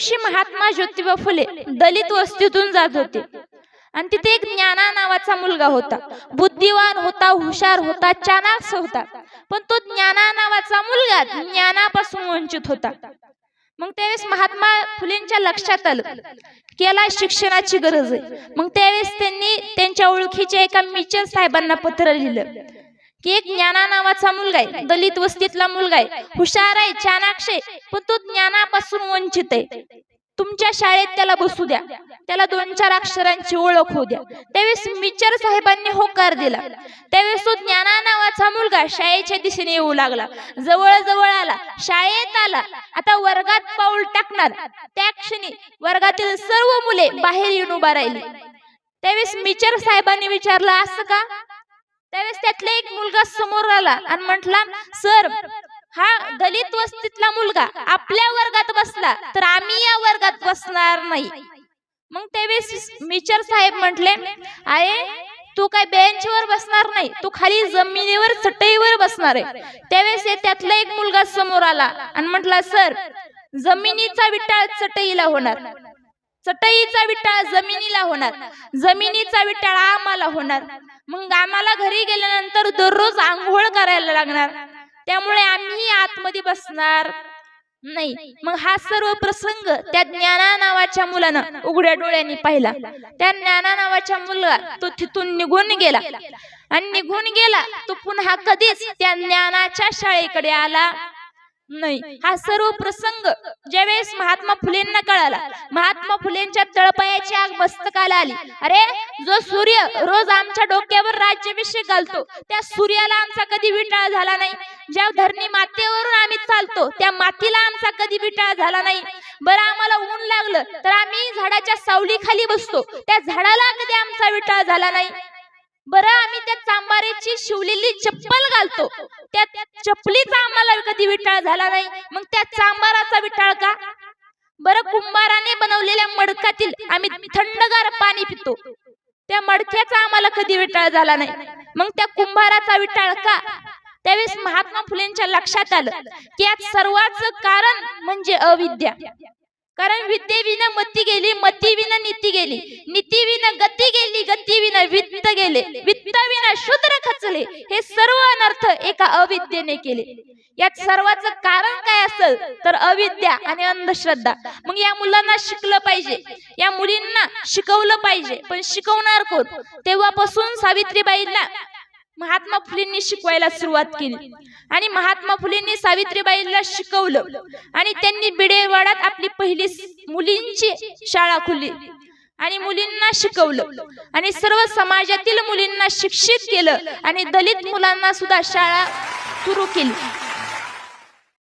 दिवशी महात्मा ज्योतिबा फुले दलित वस्तीतून जात होते आणि तिथे एक ज्ञाना नावाचा मुलगा होता. बुद्धिवान होता, हुशार होता, चाणाक्ष होता. पण तो ज्ञाना नावाचा मुलगा ज्ञानापासून वंचित होता. मग त्यावेळेस महात्मा फुलेंच्या लक्षात आलं की याला शिक्षणाची गरज आहे. मग त्यावेळेस त्यांनी त्यांच्या ओळखीच्या एका मिचर साहेबांना पत्र लिहिलं की एक ज्ञाना नावाचा मुलगा आहे, दलित वस्तीतला मुलगा आहे, हुशार आहे, चाणाक्ष आहे, पण तो ज्ञानापासून वंचित आहे. तुमच्या शाळेत त्याला बसू द्या, त्याला 2-4 अक्षरांची ओळख होऊ द्या. त्यावेळेस मिचर साहेबांनी होकार दिला. त्यावेळेस तो ज्ञाना नावाचा मुलगा शाळेच्या दिशेने येऊ लागला. जवळ जवळ आला, शाळेत आला. आता वर्गात पाऊल टाकणार त्या क्षणी वर्गातील सर्व मुले बाहेर येऊन उभा राहिली. त्यावेळेस मिचर साहेबांनी विचारलं असं का? त्यावेळेस त्यातला एक मुलगा समोर आला आणि म्हटला, सर, हा दलित वस्तीतला मुलगा आपल्या वर्गात बसला तर आम्ही या वर्गात बसणार नाही. मग त्यावेळेस मिचर साहेब म्हटले, आहे तू काय बेंचवर बसणार नाही, तू खाली जमिनीवर चटईवर बसणार आहे. त्यावेळेस त्यातला एक मुलगा समोर आला आणि म्हटला, सर, जमिनीचा विटाळ चटईला होणार, चटईचा विटाळ जमिनीला होणार, जमिनीचा विटाळ आम्हाला होणार. मग आम्हाला घरी गेल्यानंतर दररोज आंघोळ करायला लागणार, त्यामुळे आम्ही आतमध्ये बसणार नाही. मग हा सर्व प्रसंग त्या ज्ञाना नावाच्या मुलानं उघड्या डोळ्यांनी पाहिला. त्या ज्ञाना नावाच्या मुलगा तो तिथून निघून गेला आणि निघून गेला तो पुन्हा कधीच त्या ज्ञानाच्या शाळेकडे आला नाही. हा सर्व प्रसंग ज्यावेळेस महात्मा फुलेंना कळाला, महात्मा फुलेंच्या तळपायाची आग मस्तकाला आली. अरे, जो सूर्य रोज आमच्या डोक्यावर राज्याभिषेक घालतो त्या सूर्याला आमचा कधी विटाळ झाला नाही. ज्या धरणी मातेवरून आम्ही चालतो त्या मातीला आमचा कधी विटाळ झाला नाही. बरं, आम्हाला ऊन लागलं तर आम्ही झाडाच्या सावलीखाली बसतो, त्या झाडाला कधी आमचा विटाळ झाला नाही. बरं, आम्ही त्या चांबारेची शिवलेली चप्पल घालतो, त्या चप्पलीचा आम्हाला कधी विटाळ झाला नाही. मग त्या चांबाराचा विटाळ का? बरं, कुंभाराने बनवलेल्या मडकातील आम्ही थंडगार पाणी पितो, त्या मडक्याचा आम्हाला कधी विटाळ झाला नाही. मग त्या कुंभाराचा विटाळ का? त्यावेळेस महात्मा फुलेंच्या लक्षात आलं की यात सर्वांचं कारण म्हणजे अविद्या. कारण विद्येविना मती गेली, मतीविना नीती गेली, नीतीविना गती गेली, गतीविना वित्त गेले, वित्ताविना शूद्र खचले. हे सर्व अनर्थ एका अविद्येने केले. यात सर्वांचं कारण काय असेल तर अविद्या आणि अंधश्रद्धा. मग या मुलांना शिकलं पाहिजे, या मुलींना शिकवलं पाहिजे. पण शिकवणार कोण? तेव्हापासून सावित्रीबाईंना महात्मा फुलेंनी शिकवायला सुरुवात केली आणि महात्मा फुलेंनी सावित्रीबाईंना शिकवलं आणि त्यांनी बिडेवाड्यात आपली पहिली मुलींची शाळा खोलली आणि मुलींना शिकवलं आणि सर्व समाजातील मुलींना शिक्षित केलं आणि दलित मुलांना सुद्धा शाळा सुरू केली.